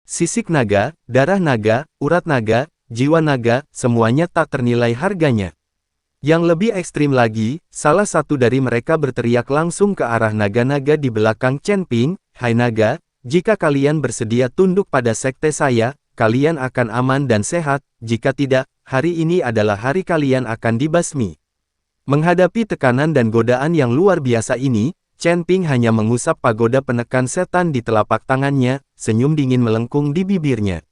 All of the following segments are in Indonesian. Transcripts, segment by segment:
Sisik naga, darah naga, urat naga, jiwa naga, semuanya tak ternilai harganya. Yang lebih ekstrim lagi, salah satu dari mereka berteriak langsung ke arah naga-naga di belakang Chen Ping, "Hai naga, jika kalian bersedia tunduk pada sekte saya, kalian akan aman dan sehat, jika tidak, hari ini adalah hari kalian akan dibasmi." Menghadapi tekanan dan godaan yang luar biasa ini, Chen Ping hanya mengusap pagoda penekan setan di telapak tangannya, senyum dingin melengkung di bibirnya.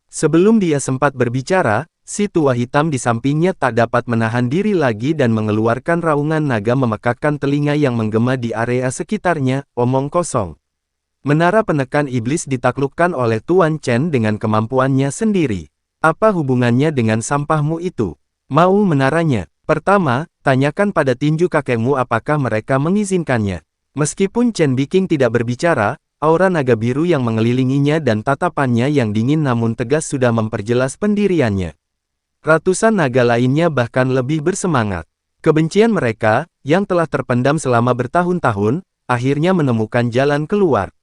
Sebelum dia sempat berbicara, si tua hitam di sampingnya tak dapat menahan diri lagi dan mengeluarkan raungan naga memekakkan telinga yang menggema di area sekitarnya, omong kosong. Menara penekan iblis ditaklukkan oleh Tuan Chen dengan kemampuannya sendiri. Apa hubungannya dengan sampahmu itu? Mau menaranya? Pertama, tanyakan pada tinju kakekmu apakah mereka mengizinkannya. Meskipun Chen Biking tidak berbicara, aura naga biru yang mengelilinginya dan tatapannya yang dingin namun tegas sudah memperjelas pendiriannya. Ratusan naga lainnya bahkan lebih bersemangat. Kebencian mereka, yang telah terpendam selama bertahun-tahun, akhirnya menemukan jalan keluar.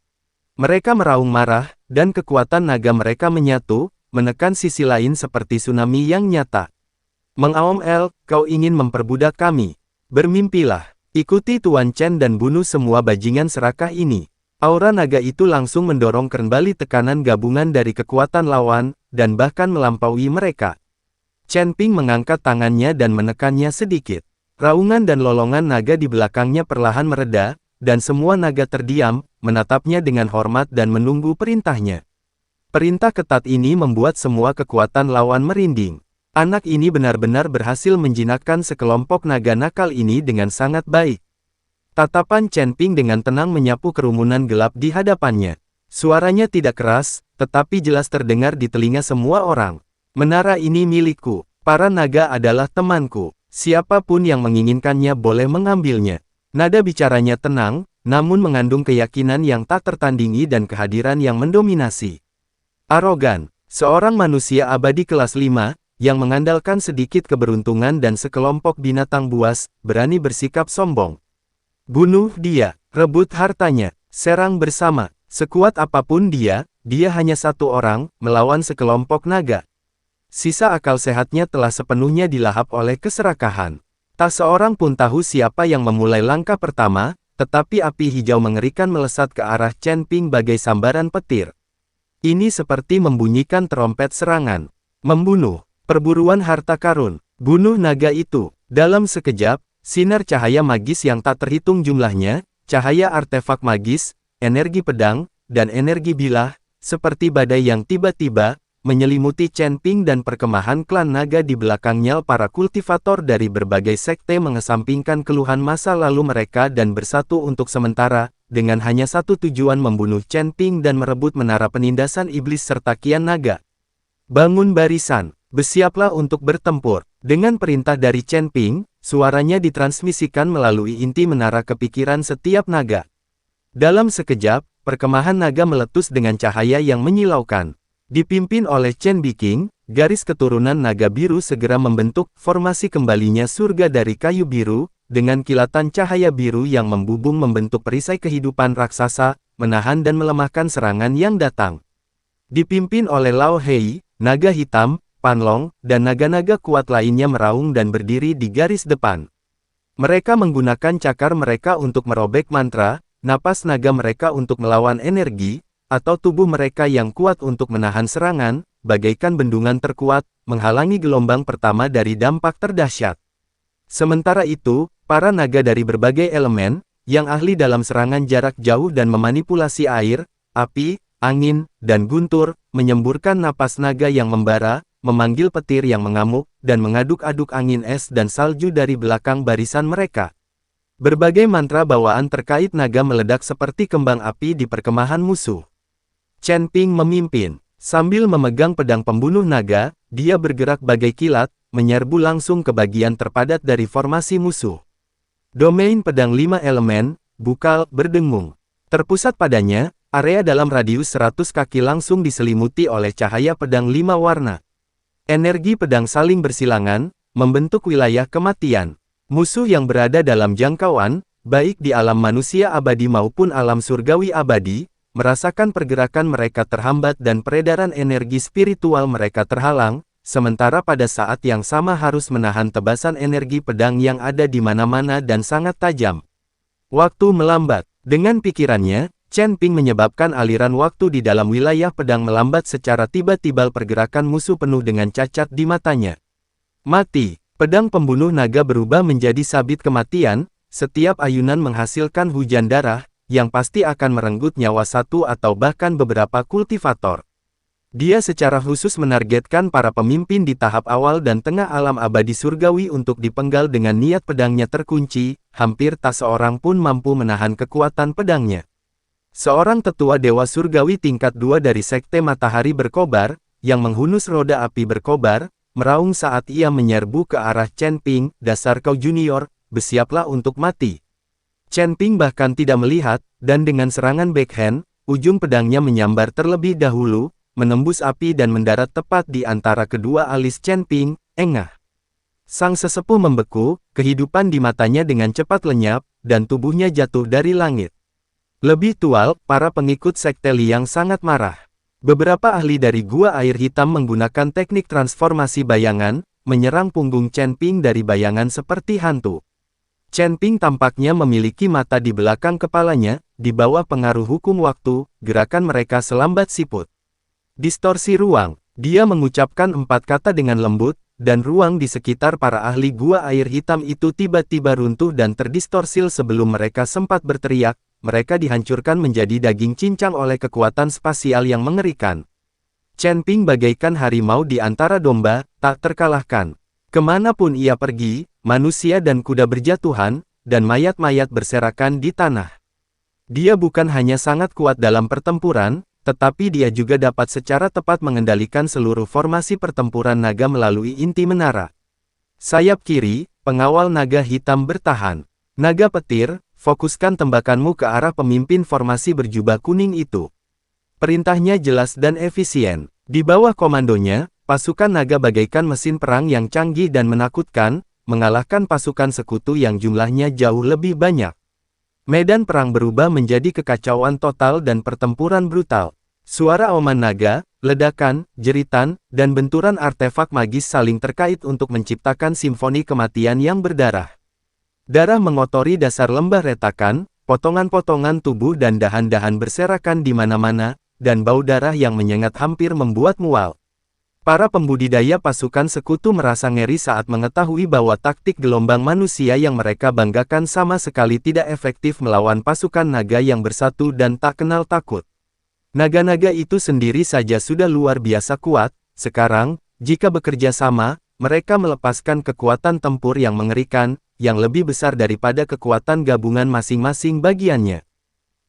Mereka meraung marah, dan kekuatan naga mereka menyatu, menekan sisi lain seperti tsunami yang nyata. "Mengaom El, kau ingin memperbudak kami? Bermimpilah, ikuti Tuan Chen dan bunuh semua bajingan serakah ini." Aura naga itu langsung mendorong kembali tekanan gabungan dari kekuatan lawan, dan bahkan melampaui mereka. Chen Ping mengangkat tangannya dan menekannya sedikit. Raungan dan lolongan naga di belakangnya perlahan mereda, dan semua naga terdiam, menatapnya dengan hormat dan menunggu perintahnya. Perintah ketat ini membuat semua kekuatan lawan merinding. Anak ini benar-benar berhasil menjinakkan sekelompok naga nakal ini dengan sangat baik. Tatapan Chen Ping dengan tenang menyapu kerumunan gelap di hadapannya. Suaranya tidak keras, tetapi jelas terdengar di telinga semua orang. "Menara ini milikku. Para naga adalah temanku. Siapapun yang menginginkannya boleh mengambilnya." Nada bicaranya tenang, namun mengandung keyakinan yang tak tertandingi dan kehadiran yang mendominasi. Arogan, seorang manusia abadi kelas 5, yang mengandalkan sedikit keberuntungan dan sekelompok binatang buas, berani bersikap sombong. "Bunuh dia, rebut hartanya, serang bersama, sekuat apapun dia hanya satu orang, melawan sekelompok naga." Sisa akal sehatnya telah sepenuhnya dilahap oleh keserakahan. Tak seorang pun tahu siapa yang memulai langkah pertama, tetapi api hijau mengerikan melesat ke arah Chen Ping bagai sambaran petir. Ini seperti membunyikan trompet serangan. Membunuh, perburuan harta karun, bunuh naga itu. Dalam sekejap, sinar cahaya magis yang tak terhitung jumlahnya, cahaya artefak magis, energi pedang, dan energi bilah, seperti badai yang tiba-tiba, menyelimuti Chen Ping dan perkemahan klan naga di belakangnya. Para kultivator dari berbagai sekte mengesampingkan keluhan masa lalu mereka dan bersatu untuk sementara, dengan hanya satu tujuan: membunuh Chen Ping dan merebut menara penindasan iblis serta kian naga. "Bangun barisan, bersiaplah untuk bertempur." Dengan perintah dari Chen Ping, suaranya ditransmisikan melalui inti menara kepikiran setiap naga. Dalam sekejap, perkemahan naga meletus dengan cahaya yang menyilaukan. Dipimpin oleh Chen Biking, garis keturunan naga biru segera membentuk formasi kembalinya surga dari kayu biru, dengan kilatan cahaya biru yang membubung membentuk perisai kehidupan raksasa, menahan dan melemahkan serangan yang datang. Dipimpin oleh Lao Hei, naga hitam, Panlong, dan naga-naga kuat lainnya meraung dan berdiri di garis depan. Mereka menggunakan cakar mereka untuk merobek mantra, napas naga mereka untuk melawan energi, atau tubuh mereka yang kuat untuk menahan serangan, bagaikan bendungan terkuat, menghalangi gelombang pertama dari dampak terdahsyat. Sementara itu, para naga dari berbagai elemen, yang ahli dalam serangan jarak jauh dan memanipulasi air, api, angin, dan guntur, menyemburkan napas naga yang membara, memanggil petir yang mengamuk, dan mengaduk-aduk angin es dan salju dari belakang barisan mereka. Berbagai mantra bawaan terkait naga meledak seperti kembang api di perkemahan musuh. Chen Ping memimpin. Sambil memegang pedang pembunuh naga, dia bergerak bagai kilat, menyerbu langsung ke bagian terpadat dari formasi musuh. Domain pedang 5 elemen, Bukal, berdengung. Terpusat padanya, area dalam radius 100 kaki langsung diselimuti oleh cahaya pedang 5 warna. Energi pedang saling bersilangan, membentuk wilayah kematian. Musuh yang berada dalam jangkauan, baik di alam manusia abadi maupun alam surgawi abadi, merasakan pergerakan mereka terhambat dan peredaran energi spiritual mereka terhalang, sementara pada saat yang sama harus menahan tebasan energi pedang yang ada di mana-mana dan sangat tajam. Waktu melambat. Dengan pikirannya, Chen Ping menyebabkan aliran waktu di dalam wilayah pedang melambat secara tiba-tiba. Pergerakan musuh penuh dengan cacat di matanya. Mati. Pedang pembunuh naga berubah menjadi sabit kematian, setiap ayunan menghasilkan hujan darah, yang pasti akan merenggut nyawa satu atau bahkan beberapa kultivator. Dia secara khusus menargetkan para pemimpin di tahap awal dan tengah alam abadi surgawi untuk dipenggal dengan niat pedangnya terkunci, hampir tak seorang pun mampu menahan kekuatan pedangnya. Seorang tetua dewa surgawi tingkat 2 dari Sekte Matahari Berkobar, yang menghunus roda api berkobar, meraung saat ia menyerbu ke arah Chen Ping, dasar kau junior, bersiaplah untuk mati. Chen Ping bahkan tidak melihat, dan dengan serangan backhand, ujung pedangnya menyambar terlebih dahulu, menembus api dan mendarat tepat di antara kedua alis Chen Ping, engah. Sang sesepuh membeku, kehidupan di matanya dengan cepat lenyap, dan tubuhnya jatuh dari langit. Lebih tual, para pengikut Sekte Liang sangat marah. Beberapa ahli dari Gua Air Hitam menggunakan teknik transformasi bayangan, menyerang punggung Chen Ping dari bayangan seperti hantu. Chen Ping tampaknya memiliki mata di belakang kepalanya, di bawah pengaruh hukum waktu, gerakan mereka selambat siput. Distorsi ruang. Dia mengucapkan 4 kata dengan lembut, dan ruang di sekitar para ahli Gua Air Hitam itu tiba-tiba runtuh dan terdistorsil sebelum mereka sempat berteriak, mereka dihancurkan menjadi daging cincang oleh kekuatan spasial yang mengerikan. Chen Ping bagaikan harimau di antara domba, tak terkalahkan. Kemanapun ia pergi, manusia dan kuda berjatuhan, dan mayat-mayat berserakan di tanah. Dia bukan hanya sangat kuat dalam pertempuran, tetapi dia juga dapat secara tepat mengendalikan seluruh formasi pertempuran naga melalui inti menara. Sayap kiri, pengawal naga hitam bertahan. Naga petir, fokuskan tembakanmu ke arah pemimpin formasi berjubah kuning itu. Perintahnya jelas dan efisien. Di bawah komandonya, pasukan naga bagaikan mesin perang yang canggih dan menakutkan, mengalahkan pasukan sekutu yang jumlahnya jauh lebih banyak. Medan perang berubah menjadi kekacauan total dan pertempuran brutal. Suara auman naga, ledakan, jeritan, dan benturan artefak magis saling terkait untuk menciptakan simfoni kematian yang berdarah. Darah mengotori dasar lembah retakan, potongan-potongan tubuh dan dahan-dahan berserakan di mana-mana, dan bau darah yang menyengat hampir membuat mual. Para pembudidaya pasukan sekutu merasa ngeri saat mengetahui bahwa taktik gelombang manusia yang mereka banggakan sama sekali tidak efektif melawan pasukan naga yang bersatu dan tak kenal takut. Naga-naga itu sendiri saja sudah luar biasa kuat, sekarang, jika bekerja sama, mereka melepaskan kekuatan tempur yang mengerikan, yang lebih besar daripada kekuatan gabungan masing-masing bagiannya.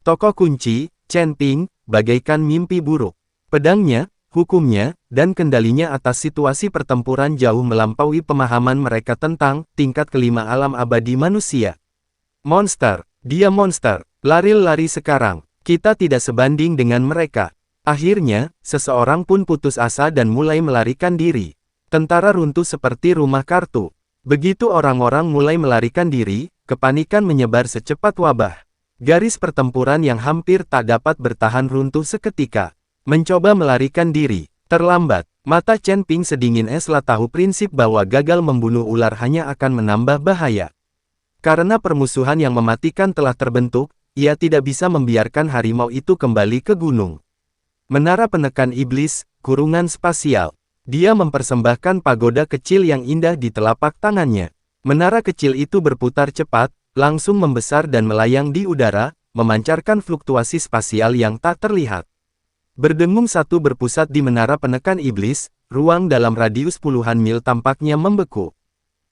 Tokoh kunci, Chen Ping, bagaikan mimpi buruk. Pedangnya, hukumnya, dan kendalinya atas situasi pertempuran jauh melampaui pemahaman mereka tentang tingkat kelima alam abadi manusia. Monster, dia monster, lari sekarang, kita tidak sebanding dengan mereka. Akhirnya, seseorang pun putus asa dan mulai melarikan diri. Tentara runtuh seperti rumah kartu. Begitu orang-orang mulai melarikan diri, kepanikan menyebar secepat wabah. Garis pertempuran yang hampir tak dapat bertahan runtuh seketika. Mencoba melarikan diri. Terlambat. Mata Chen Ping sedingin eslah tahu prinsip bahwa gagal membunuh ular hanya akan menambah bahaya. Karena permusuhan yang mematikan telah terbentuk, ia tidak bisa membiarkan harimau itu kembali ke gunung. Menara penekan iblis, kurungan spasial. Dia mempersembahkan pagoda kecil yang indah di telapak tangannya. Menara kecil itu berputar cepat, langsung membesar dan melayang di udara, memancarkan fluktuasi spasial yang tak terlihat. Berdengung satu berpusat di menara penekan iblis, ruang dalam radius puluhan mil tampaknya membeku.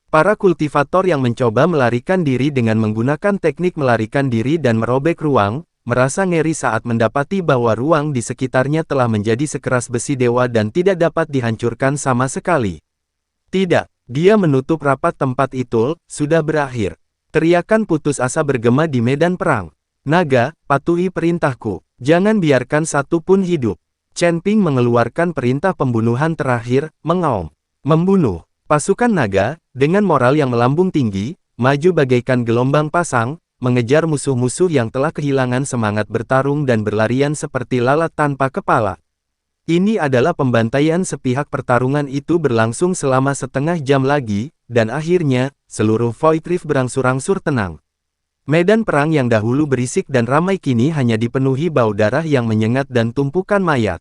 Para kultivator yang mencoba melarikan diri dengan menggunakan teknik melarikan diri dan merobek ruang, merasa ngeri saat mendapati bahwa ruang di sekitarnya telah menjadi sekeras besi dewa dan tidak dapat dihancurkan sama sekali. Tidak, dia menutup rapat tempat itu, sudah berakhir. Teriakan putus asa bergema di medan perang. Naga, patuhi perintahku, jangan biarkan satu pun hidup. Chen Ping mengeluarkan perintah pembunuhan terakhir, mengaum. Membunuh. Pasukan naga, dengan moral yang melambung tinggi, maju bagaikan gelombang pasang, mengejar musuh-musuh yang telah kehilangan semangat bertarung dan berlarian seperti lalat tanpa kepala. Ini adalah pembantaian sepihak. Pertarungan itu berlangsung selama setengah jam lagi, dan akhirnya, seluruh Void Rift berangsur-angsur tenang. Medan perang yang dahulu berisik dan ramai kini hanya dipenuhi bau darah yang menyengat dan tumpukan mayat.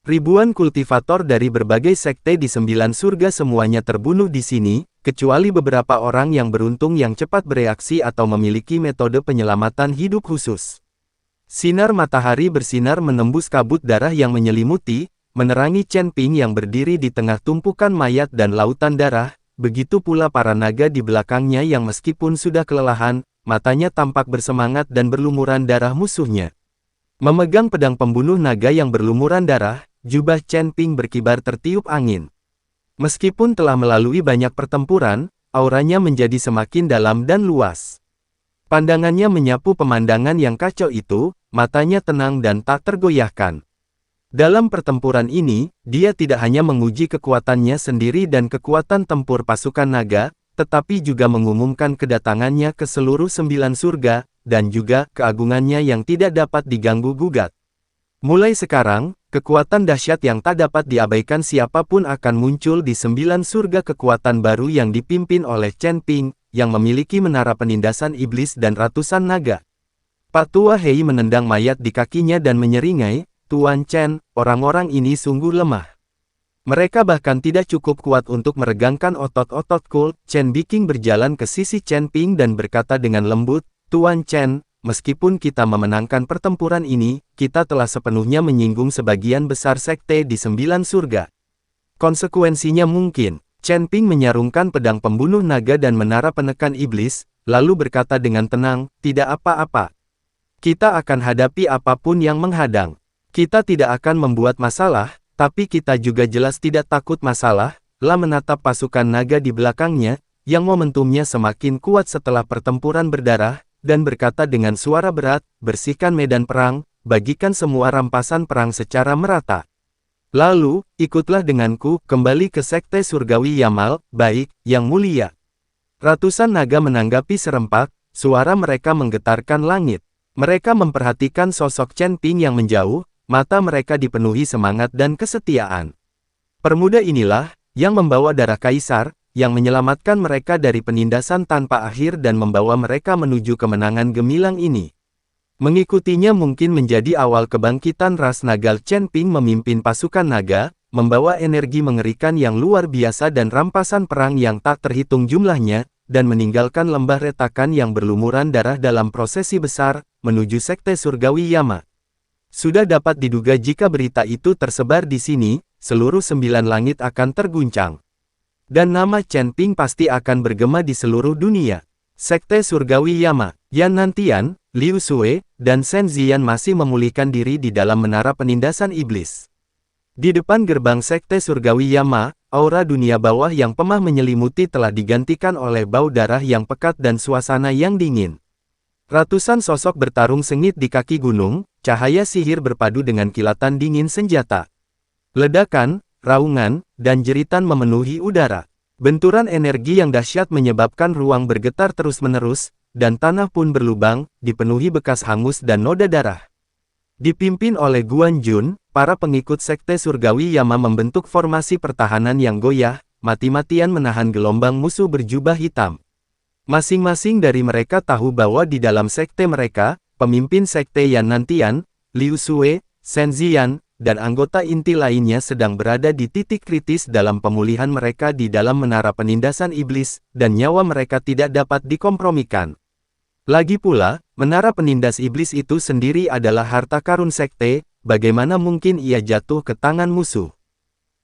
Ribuan kultivator dari berbagai sekte di 9 surga semuanya terbunuh di sini, kecuali beberapa orang yang beruntung yang cepat bereaksi atau memiliki metode penyelamatan hidup khusus. Sinar matahari bersinar menembus kabut darah yang menyelimuti, menerangi Chen Ping yang berdiri di tengah tumpukan mayat dan lautan darah, begitu pula para naga di belakangnya yang meskipun sudah kelelahan, matanya tampak bersemangat dan berlumuran darah musuhnya. Memegang pedang pembunuh naga yang berlumuran darah, jubah Chen Ping berkibar tertiup angin. Meskipun telah melalui banyak pertempuran, auranya menjadi semakin dalam dan luas. Pandangannya menyapu pemandangan yang kacau itu, matanya tenang dan tak tergoyahkan. Dalam pertempuran ini, dia tidak hanya menguji kekuatannya sendiri dan kekuatan tempur pasukan naga, tetapi juga mengumumkan kedatangannya ke seluruh 9 surga, dan juga keagungannya yang tidak dapat diganggu-gugat. Mulai sekarang, kekuatan dahsyat yang tak dapat diabaikan siapapun akan muncul di 9 surga. Kekuatan baru yang dipimpin oleh Chen Ping, yang memiliki menara penindasan iblis dan ratusan naga. Pak Tua Hei menendang mayat di kakinya dan menyeringai, "Tuan Chen, orang-orang ini sungguh lemah. Mereka bahkan tidak cukup kuat untuk meregangkan otot-ototku." Chen Biking berjalan ke sisi Chen Ping dan berkata dengan lembut, "Tuan Chen, meskipun kita memenangkan pertempuran ini, kita telah sepenuhnya menyinggung sebagian besar sekte di 9 surga. Konsekuensinya mungkin." Chen Ping menyarungkan pedang pembunuh naga dan menara penekan iblis, lalu berkata dengan tenang, "Tidak apa-apa. Kita akan hadapi apapun yang menghadang. Kita tidak akan membuat masalah, tapi kita juga jelas tidak takut masalah." Lah menatap pasukan naga di belakangnya, yang momentumnya semakin kuat setelah pertempuran berdarah, dan berkata dengan suara berat, "Bersihkan medan perang, bagikan semua rampasan perang secara merata. Lalu, ikutlah denganku, kembali ke Sekte Surgawi Yamal." "Baik, Yang Mulia." Ratusan naga menanggapi serempak, suara mereka menggetarkan langit. Mereka memperhatikan sosok Chen Ping yang menjauh, mata mereka dipenuhi semangat dan kesetiaan. Pemuda inilah, yang membawa darah kaisar, yang menyelamatkan mereka dari penindasan tanpa akhir dan membawa mereka menuju kemenangan gemilang ini. Mengikutinya mungkin menjadi awal kebangkitan ras naga. Chen Ping memimpin pasukan naga, membawa energi mengerikan yang luar biasa dan rampasan perang yang tak terhitung jumlahnya, dan meninggalkan lembah retakan yang berlumuran darah dalam prosesi besar, menuju Sekte Surgawi Yama. Sudah dapat diduga jika berita itu tersebar di sini, seluruh 9 langit akan terguncang. Dan nama Chen Ping pasti akan bergema di seluruh dunia. Sekte Surgawi Yama, Yan Nantian, Liu Sui, dan Shen Ziyan masih memulihkan diri di dalam menara penindasan iblis. Di depan gerbang Sekte Surgawi Yama, aura dunia bawah yang pemah menyelimuti telah digantikan oleh bau darah yang pekat dan suasana yang dingin. Ratusan sosok bertarung sengit di kaki gunung, cahaya sihir berpadu dengan kilatan dingin senjata. Ledakan, raungan, dan jeritan memenuhi udara. Benturan energi yang dahsyat menyebabkan ruang bergetar terus-menerus, dan tanah pun berlubang, dipenuhi bekas hangus dan noda darah. Dipimpin oleh Guan Jun, para pengikut Sekte Surgawi Yama membentuk formasi pertahanan yang goyah, mati-matian menahan gelombang musuh berjubah hitam. Masing-masing dari mereka tahu bahwa di dalam sekte mereka, pemimpin sekte Yan Nantian, Liu Sui, Shen Ziyan, dan anggota inti lainnya sedang berada di titik kritis dalam pemulihan mereka di dalam menara penindasan iblis, dan nyawa mereka tidak dapat dikompromikan. Lagi pula, menara penindas iblis itu sendiri adalah harta karun sekte, bagaimana mungkin ia jatuh ke tangan musuh?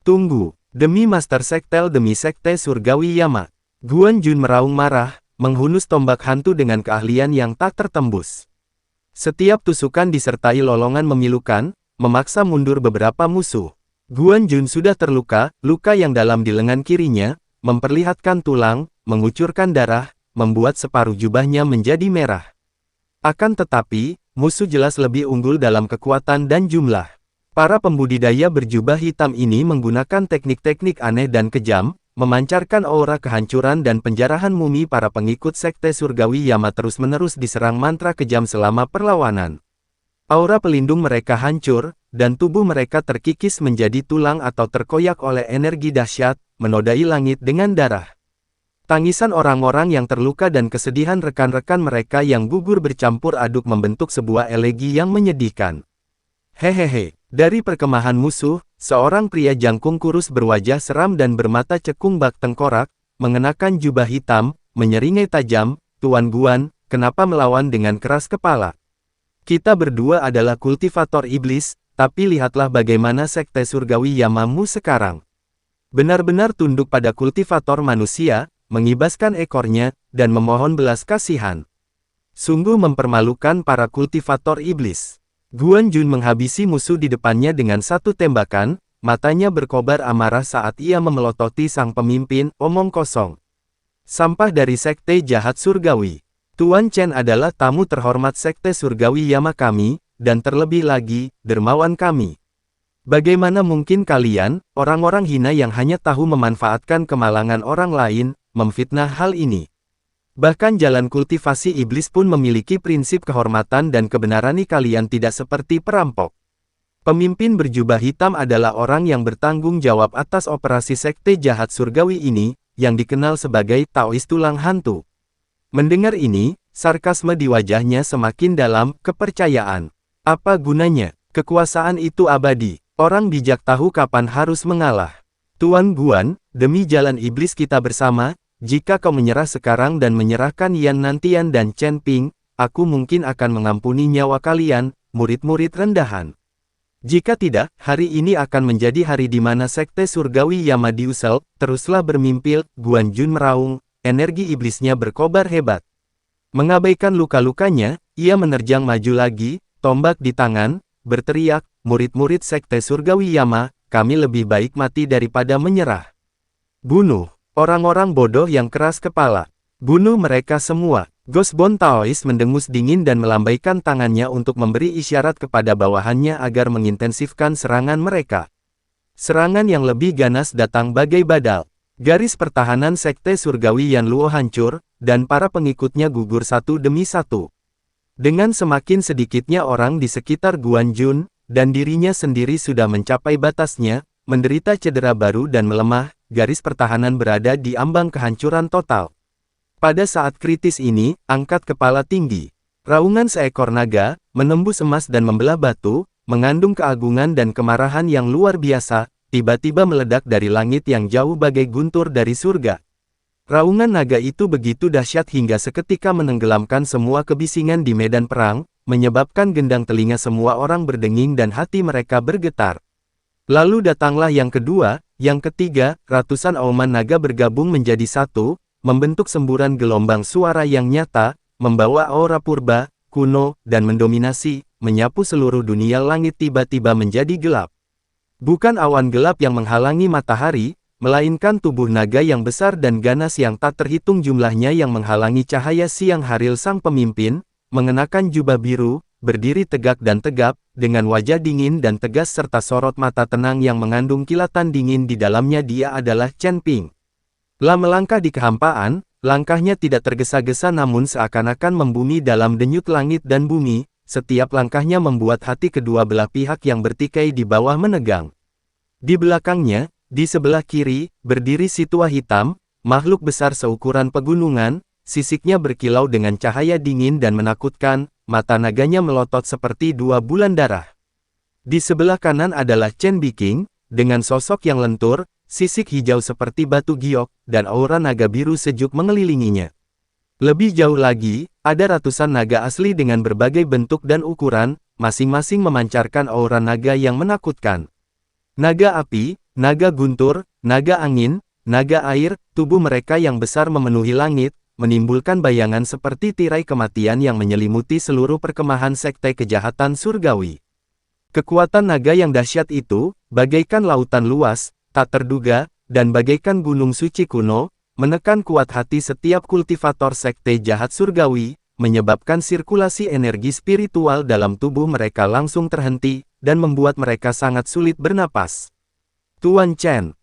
Tunggu, demi Master Sektel demi Sekte Surgawi Yama. Guan Jun meraung marah, menghunus tombak hantu dengan keahlian yang tak tertembus. Setiap tusukan disertai lolongan memilukan, memaksa mundur beberapa musuh. Guan Jun sudah terluka, luka yang dalam di lengan kirinya, memperlihatkan tulang, mengucurkan darah, membuat separuh jubahnya menjadi merah. Akan tetapi, musuh jelas lebih unggul dalam kekuatan dan jumlah. Para pembudidaya berjubah hitam ini menggunakan teknik-teknik aneh dan kejam, memancarkan aura kehancuran dan penjarahan mumi. Para pengikut sekte surgawi Yama terus-menerus diserang mantra kejam selama perlawanan. Aura pelindung mereka hancur, dan tubuh mereka terkikis menjadi tulang atau terkoyak oleh energi dahsyat, menodai langit dengan darah. Tangisan orang-orang yang terluka dan kesedihan rekan-rekan mereka yang gugur bercampur aduk membentuk sebuah elegi yang menyedihkan. Hehehe, dari perkemahan musuh, seorang pria jangkung kurus berwajah seram dan bermata cekung bak tengkorak, mengenakan jubah hitam, menyeringai tajam, "Tuan Guan, kenapa melawan dengan keras kepala? Kita berdua adalah kultivator iblis, tapi lihatlah bagaimana sekte surgawi Yamamu sekarang. Benar-benar tunduk pada kultivator manusia, mengibaskan ekornya, dan memohon belas kasihan. Sungguh mempermalukan para kultivator iblis." Guan Jun menghabisi musuh di depannya dengan satu tembakan, matanya berkobar amarah saat ia memelototi sang pemimpin, omong kosong. Sampah dari sekte jahat surgawi. Tuan Chen adalah tamu terhormat sekte surgawi Yama kami, dan terlebih lagi, dermawan kami. Bagaimana mungkin kalian, orang-orang hina yang hanya tahu memanfaatkan kemalangan orang lain, memfitnah hal ini? Bahkan jalan kultivasi iblis pun memiliki prinsip kehormatan dan kebenaran. Kalian tidak seperti perampok. Pemimpin berjubah hitam adalah orang yang bertanggung jawab atas operasi sekte jahat surgawi ini, yang dikenal sebagai Taois tulang hantu. Mendengar ini, sarkasme di wajahnya semakin dalam. Kepercayaan. Apa gunanya? Kekuasaan itu abadi. Orang bijak tahu kapan harus mengalah. Tuan Guan, demi jalan iblis kita bersama, jika kau menyerah sekarang dan menyerahkan Yan Nantian dan Chen Ping, aku mungkin akan mengampuni nyawa kalian, murid-murid rendahan. Jika tidak, hari ini akan menjadi hari di mana sekte surgawi Yama diusel. Teruslah bermimpil, Guan Jun meraung, energi iblisnya berkobar hebat. Mengabaikan luka-lukanya, ia menerjang maju lagi, tombak di tangan, berteriak, "Murid-murid sekte surgawi Yama, kami lebih baik mati daripada menyerah. Bunuh orang-orang bodoh yang keras kepala. Bunuh mereka semua." Gosbon Taois mendengus dingin dan melambaikan tangannya untuk memberi isyarat kepada bawahannya agar mengintensifkan serangan mereka. Serangan yang lebih ganas datang bagai badal. Garis pertahanan sekte surgawi Yan Luo hancur, dan para pengikutnya gugur satu demi satu. Dengan semakin sedikitnya orang di sekitar Guan Jun, dan dirinya sendiri sudah mencapai batasnya, menderita cedera baru dan melemah, garis pertahanan berada di ambang kehancuran total. Pada saat kritis ini, angkat kepala tinggi. Raungan seekor naga, menembus emas dan membelah batu, mengandung keagungan dan kemarahan yang luar biasa, tiba-tiba meledak dari langit yang jauh bagai guntur dari surga. Raungan naga itu begitu dahsyat hingga seketika menenggelamkan semua kebisingan di medan perang, menyebabkan gendang telinga semua orang berdenging dan hati mereka bergetar. Lalu datanglah yang kedua, yang ketiga, ratusan auman naga bergabung menjadi satu, membentuk semburan gelombang suara yang nyata, membawa aura purba, kuno, dan mendominasi, menyapu seluruh dunia. Langit tiba-tiba menjadi gelap. Bukan awan gelap yang menghalangi matahari, melainkan tubuh naga yang besar dan ganas yang tak terhitung jumlahnya yang menghalangi cahaya siang hari. Sang pemimpin, mengenakan jubah biru, berdiri tegak dan tegap, dengan wajah dingin dan tegas serta sorot mata tenang yang mengandung kilatan dingin di dalamnya. Dia adalah Chen Ping. Melangkah di kehampaan, langkahnya tidak tergesa-gesa namun seakan-akan membumi dalam denyut langit dan bumi. Setiap langkahnya membuat hati kedua belah pihak yang bertikai di bawah menegang. Di belakangnya, di sebelah kiri, berdiri si tua hitam, makhluk besar seukuran pegunungan, sisiknya berkilau dengan cahaya dingin dan menakutkan, mata naganya melotot seperti dua bulan darah. Di sebelah kanan adalah Chen Biking, dengan sosok yang lentur, sisik hijau seperti batu giok, dan aura naga biru sejuk mengelilinginya. Lebih jauh lagi, ada ratusan naga asli dengan berbagai bentuk dan ukuran, masing-masing memancarkan aura naga yang menakutkan. Naga api, naga guntur, naga angin, naga air, tubuh mereka yang besar memenuhi langit, menimbulkan bayangan seperti tirai kematian yang menyelimuti seluruh perkemahan sekte kejahatan surgawi. Kekuatan naga yang dahsyat itu, bagaikan lautan luas, tak terduga, dan bagaikan gunung suci kuno, menekan kuat hati setiap kultivator sekte jahat surgawi, menyebabkan sirkulasi energi spiritual dalam tubuh mereka langsung terhenti, dan membuat mereka sangat sulit bernapas. Tuan Chen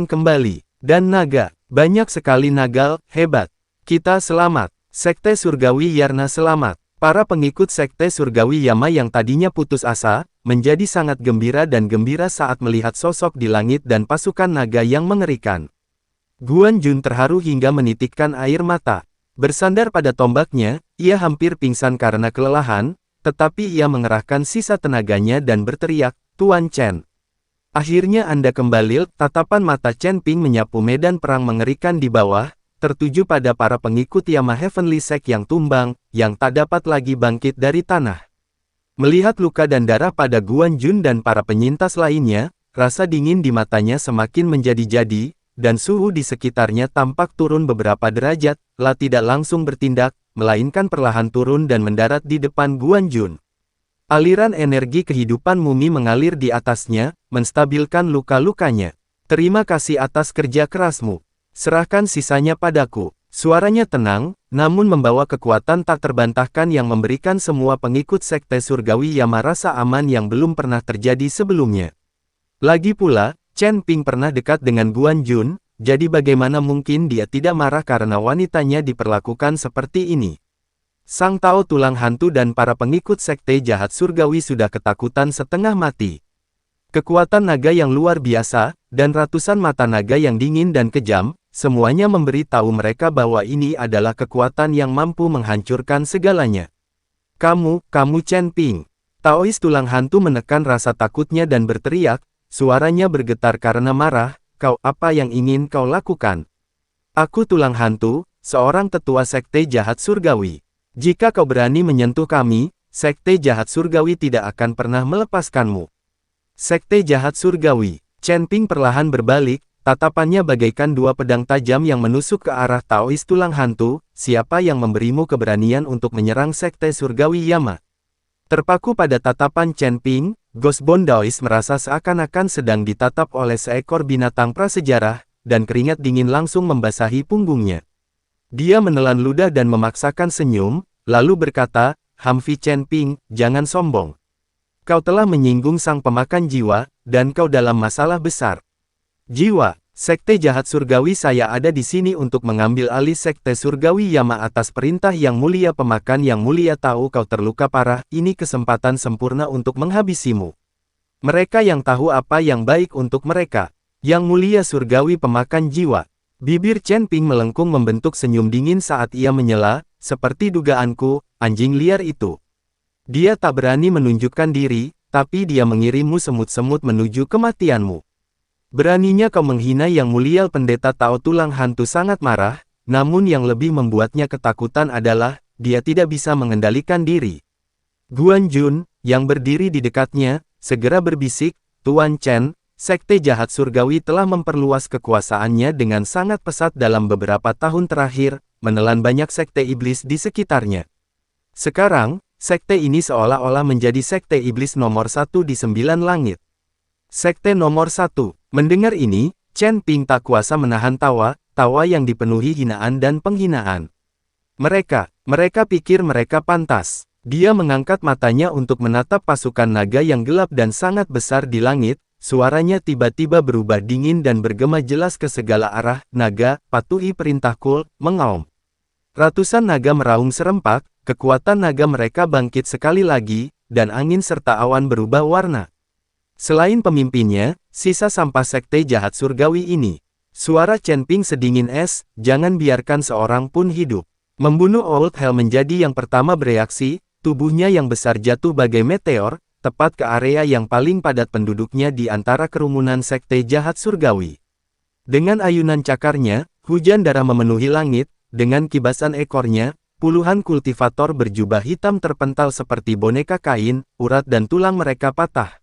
kembali. Dan naga, banyak sekali naga, hebat. Kita selamat. Sekte Surgawi Yarna selamat. Para pengikut Sekte Surgawi Yama yang tadinya putus asa, menjadi sangat gembira dan gembira saat melihat sosok di langit dan pasukan naga yang mengerikan. Guan Jun terharu hingga menitikkan air mata. Bersandar pada tombaknya, ia hampir pingsan karena kelelahan, tetapi ia mengerahkan sisa tenaganya dan berteriak, "Tuan Chen." Akhirnya Anda kembali. Tatapan mata Chen Ping menyapu medan perang mengerikan di bawah, tertuju pada para pengikut Yama Heavenly Sect yang tumbang, yang tak dapat lagi bangkit dari tanah. Melihat luka dan darah pada Guan Jun dan para penyintas lainnya, rasa dingin di matanya semakin menjadi-jadi, dan suhu di sekitarnya tampak turun beberapa derajat. La tidak langsung bertindak, melainkan perlahan turun dan mendarat di depan Guan Jun. Aliran energi kehidupan mumi mengalir di atasnya, menstabilkan luka-lukanya. "Terima kasih atas kerja kerasmu. Serahkan sisanya padaku." Suaranya tenang, namun membawa kekuatan tak terbantahkan yang memberikan semua pengikut Sekte Surgawi Yama rasa aman yang belum pernah terjadi sebelumnya. Lagi pula, Chen Ping pernah dekat dengan Guan Jun, jadi bagaimana mungkin dia tidak marah karena wanitanya diperlakukan seperti ini. Sang Tao Tulang Hantu dan para pengikut Sekte Jahat Surgawi sudah ketakutan setengah mati. Kekuatan naga yang luar biasa, dan ratusan mata naga yang dingin dan kejam, semuanya memberi tahu mereka bahwa ini adalah kekuatan yang mampu menghancurkan segalanya. Kamu Chen Ping." Taois Tulang Hantu menekan rasa takutnya dan berteriak, suaranya bergetar karena marah, "Kau, apa yang ingin kau lakukan?" "Aku Tulang Hantu, seorang tetua Sekte Jahat Surgawi. Jika kau berani menyentuh kami, Sekte Jahat Surgawi tidak akan pernah melepaskanmu." Sekte Jahat Surgawi. Chen Ping perlahan berbalik, tatapannya bagaikan dua pedang tajam yang menusuk ke arah Taois Tulang Hantu. "Siapa yang memberimu keberanian untuk menyerang Sekte Surgawi Yama?" Terpaku pada tatapan Chen Ping, Ghost Bone Daois merasa seakan-akan sedang ditatap oleh seekor binatang prasejarah, dan keringat dingin langsung membasahi punggungnya. Dia menelan ludah dan memaksakan senyum, lalu berkata, "Hamfi Chen Ping, jangan sombong. Kau telah menyinggung sang pemakan jiwa, dan kau dalam masalah besar." "Jiwa, Sekte Jahat Surgawi saya ada di sini untuk mengambil alih Sekte Surgawi Yama atas perintah Yang Mulia Pemakan. Yang Mulia tahu kau terluka parah, ini kesempatan sempurna untuk menghabisimu. Mereka yang tahu apa yang baik untuk mereka. Yang Mulia Surgawi Pemakan Jiwa." Bibir Chen Ping melengkung membentuk senyum dingin saat ia menyela, "Seperti dugaanku, anjing liar itu. Dia tak berani menunjukkan diri, tapi dia mengirimmu semut-semut menuju kematianmu. Beraninya kau menghina Yang Mulia." Pendeta Tao Tulang Hantu sangat marah, namun yang lebih membuatnya ketakutan adalah, dia tidak bisa mengendalikan diri. Guan Jun, yang berdiri di dekatnya, segera berbisik, "Tuan Chen, Sekte Jahat Surgawi telah memperluas kekuasaannya dengan sangat pesat dalam beberapa tahun terakhir, menelan banyak sekte iblis di sekitarnya. Sekarang, sekte ini seolah-olah menjadi sekte iblis nomor 1 di 9 langit." Sekte nomor 1. Mendengar ini, Chen Ping tak kuasa menahan tawa yang dipenuhi hinaan dan penghinaan. Mereka pikir mereka pantas. Dia mengangkat matanya untuk menatap pasukan naga yang gelap dan sangat besar di langit. Suaranya tiba-tiba berubah dingin dan bergema jelas ke segala arah, "Naga, patuhi perintahku, mengaum." Ratusan naga meraung serempak, kekuatan naga mereka bangkit sekali lagi, dan angin serta awan berubah warna. Selain pemimpinnya, sisa sampah Sekte Jahat Surgawi ini. Suara Chen Ping sedingin es, "Jangan biarkan seorang pun hidup." Membunuh Old Hell menjadi yang pertama bereaksi, tubuhnya yang besar jatuh bagai meteor, tepat ke area yang paling padat penduduknya di antara kerumunan Sekte Jahat Surgawi. Dengan ayunan cakarnya, hujan darah memenuhi langit, dengan kibasan ekornya, puluhan kultivator berjubah hitam terpental seperti boneka kain, urat dan tulang mereka patah.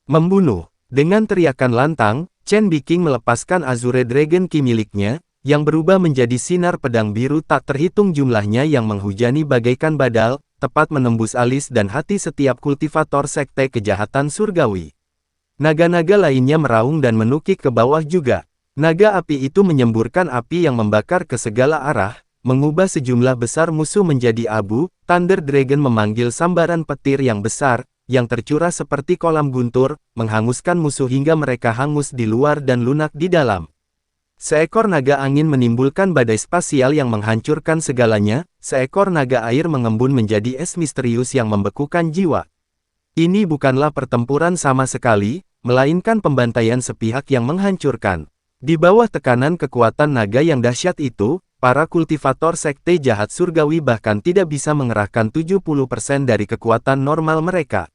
Membunuh. Dengan teriakan lantang, Chen Biking melepaskan Azure Dragon Ki miliknya, yang berubah menjadi sinar pedang biru tak terhitung jumlahnya yang menghujani bagaikan badal, tepat menembus alis dan hati setiap kultivator Sekte Kejahatan Surgawi. Naga-naga lainnya meraung dan menukik ke bawah juga. Naga api itu menyemburkan api yang membakar ke segala arah, mengubah sejumlah besar musuh menjadi abu. Thunder Dragon memanggil sambaran petir yang besar, yang tercurah seperti kolam guntur, menghanguskan musuh hingga mereka hangus di luar dan lunak di dalam. Seekor naga angin menimbulkan badai spasial yang menghancurkan segalanya, seekor naga air mengembun menjadi es misterius yang membekukan jiwa. Ini bukanlah pertempuran sama sekali, melainkan pembantaian sepihak yang menghancurkan. Di bawah tekanan kekuatan naga yang dahsyat itu, para kultivator sekte jahat surgawi bahkan tidak bisa mengerahkan 70% dari kekuatan normal mereka.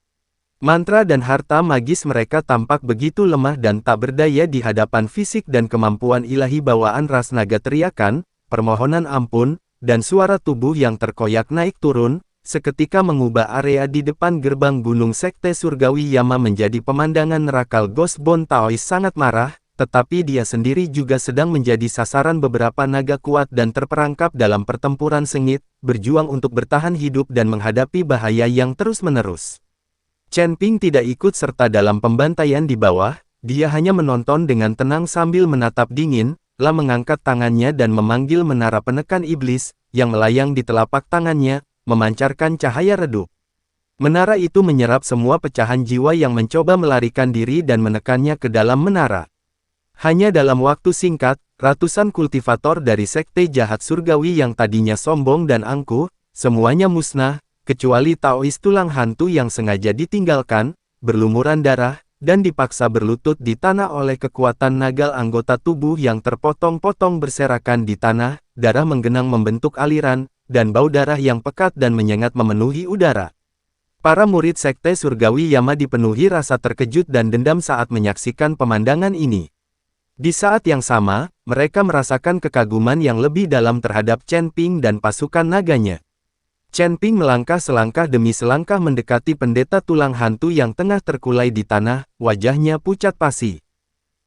Mantra dan harta magis mereka tampak begitu lemah dan tak berdaya di hadapan fisik dan kemampuan ilahi bawaan ras naga. Teriakan, permohonan ampun, dan suara tubuh yang terkoyak naik turun, seketika mengubah area di depan gerbang gunung sekte surgawi Yama menjadi pemandangan neraka. Ghostbone Taoist sangat marah, tetapi dia sendiri juga sedang menjadi sasaran beberapa naga kuat dan terperangkap dalam pertempuran sengit, berjuang untuk bertahan hidup dan menghadapi bahaya yang terus-menerus. Chen Ping tidak ikut serta dalam pembantaian di bawah, dia hanya menonton dengan tenang sambil menatap dingin, lalu mengangkat tangannya dan memanggil menara penekan iblis, yang melayang di telapak tangannya, memancarkan cahaya redup. Menara itu menyerap semua pecahan jiwa yang mencoba melarikan diri dan menekannya ke dalam menara. Hanya dalam waktu singkat, ratusan kultivator dari sekte jahat surgawi yang tadinya sombong dan angkuh, semuanya musnah, kecuali Taoist tulang hantu yang sengaja ditinggalkan, berlumuran darah, dan dipaksa berlutut di tanah oleh kekuatan naga. Anggota tubuh yang terpotong-potong berserakan di tanah, darah menggenang membentuk aliran, dan bau darah yang pekat dan menyengat memenuhi udara. Para murid sekte surgawi Yama dipenuhi rasa terkejut dan dendam saat menyaksikan pemandangan ini. Di saat yang sama, mereka merasakan kekaguman yang lebih dalam terhadap Chen Ping dan pasukan naganya. Chen Ping melangkah selangkah demi selangkah mendekati pendeta tulang hantu yang tengah terkulai di tanah, wajahnya pucat pasi.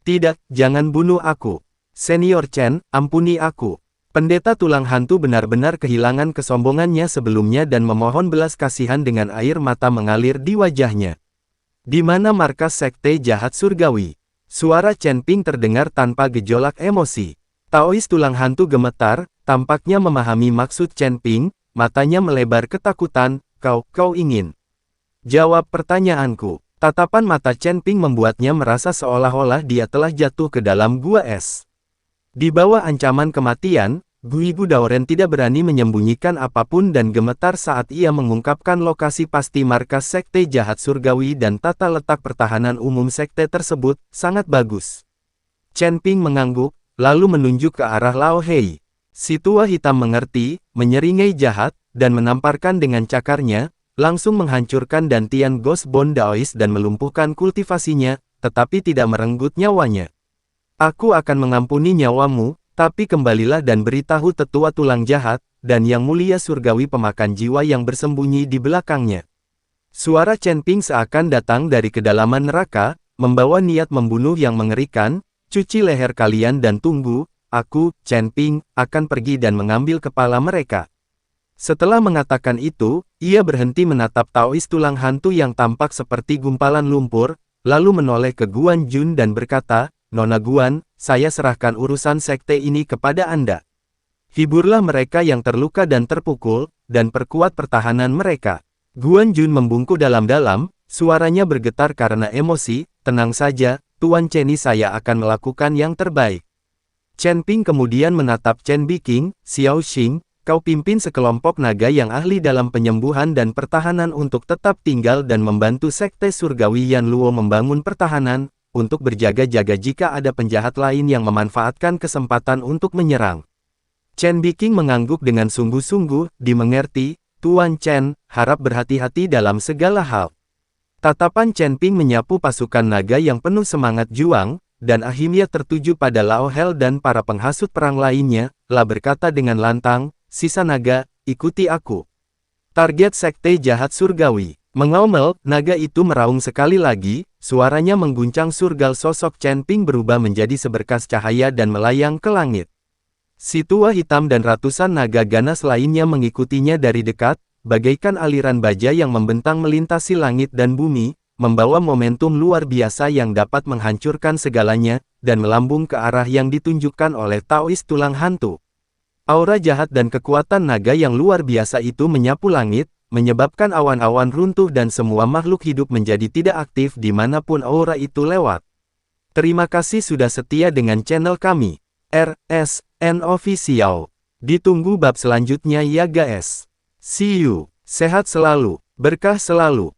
Tidak, jangan bunuh aku. Senior Chen, ampuni aku. Pendeta tulang hantu benar-benar kehilangan kesombongannya sebelumnya dan memohon belas kasihan dengan air mata mengalir di wajahnya. Di mana markas sekte jahat surgawi? Suara Chen Ping terdengar tanpa gejolak emosi. Taoist tulang hantu gemetar, tampaknya memahami maksud Chen Ping. Matanya melebar ketakutan. Kau ingin jawab pertanyaanku? Tatapan mata Chen Ping membuatnya merasa seolah-olah dia telah jatuh ke dalam gua es. Di bawah ancaman kematian, Guigu Daoren tidak berani menyembunyikan apapun dan gemetar saat ia mengungkapkan lokasi pasti markas sekte jahat surgawi dan tata letak pertahanan umum sekte tersebut. Sangat bagus. Chen Ping mengangguk, lalu menunjuk ke arah Lao Hei. Si tua hitam mengerti, menyeringai jahat, dan menamparkan dengan cakarnya, langsung menghancurkan dantian Ghostbone Daoist dan melumpuhkan kultivasinya, tetapi tidak merenggut nyawanya. Aku akan mengampuni nyawamu, tapi kembalilah dan beritahu tetua tulang jahat, dan yang mulia surgawi pemakan jiwa yang bersembunyi di belakangnya. Suara Chen Ping seakan datang dari kedalaman neraka, membawa niat membunuh yang mengerikan. Cuci leher kalian dan tunggu. Aku, Chen Ping, akan pergi dan mengambil kepala mereka. Setelah mengatakan itu, ia berhenti menatap Taoist tulang hantu yang tampak seperti gumpalan lumpur, lalu menoleh ke Guan Jun dan berkata, Nona Guan, saya serahkan urusan sekte ini kepada Anda. Hiburlah mereka yang terluka dan terpukul, dan perkuat pertahanan mereka. Guan Jun membungkuk dalam-dalam, suaranya bergetar karena emosi. Tenang saja, Tuan Chenny, saya akan melakukan yang terbaik. Chen Ping kemudian menatap Chen Biking. Xiao Xing, kau pimpin sekelompok naga yang ahli dalam penyembuhan dan pertahanan untuk tetap tinggal dan membantu sekte surgawi Yan Luo membangun pertahanan, untuk berjaga-jaga jika ada penjahat lain yang memanfaatkan kesempatan untuk menyerang. Chen Biking mengangguk dengan sungguh-sungguh. Dimengerti, Tuan Chen, harap berhati-hati dalam segala hal. Tatapan Chen Ping menyapu pasukan naga yang penuh semangat juang, dan akhirnya tertuju pada Lao Hel dan para penghasut perang lainnya, lah berkata dengan lantang, sisa naga, ikuti aku. Target sekte jahat surgawi. Mengaumel, naga itu meraung sekali lagi, suaranya mengguncang surga. Sosok Chen Ping berubah menjadi seberkas cahaya dan melayang ke langit. Si tua hitam dan ratusan naga ganas lainnya mengikutinya dari dekat, bagaikan aliran baja yang membentang melintasi langit dan bumi, membawa momentum luar biasa yang dapat menghancurkan segalanya, dan melambung ke arah yang ditunjukkan oleh Taoist tulang hantu. Aura jahat dan kekuatan naga yang luar biasa itu menyapu langit, menyebabkan awan-awan runtuh dan semua makhluk hidup menjadi tidak aktif dimanapun aura itu lewat. Terima kasih sudah setia dengan channel kami. RSN Official. Ditunggu bab selanjutnya ya guys. See you. Sehat selalu. Berkah selalu.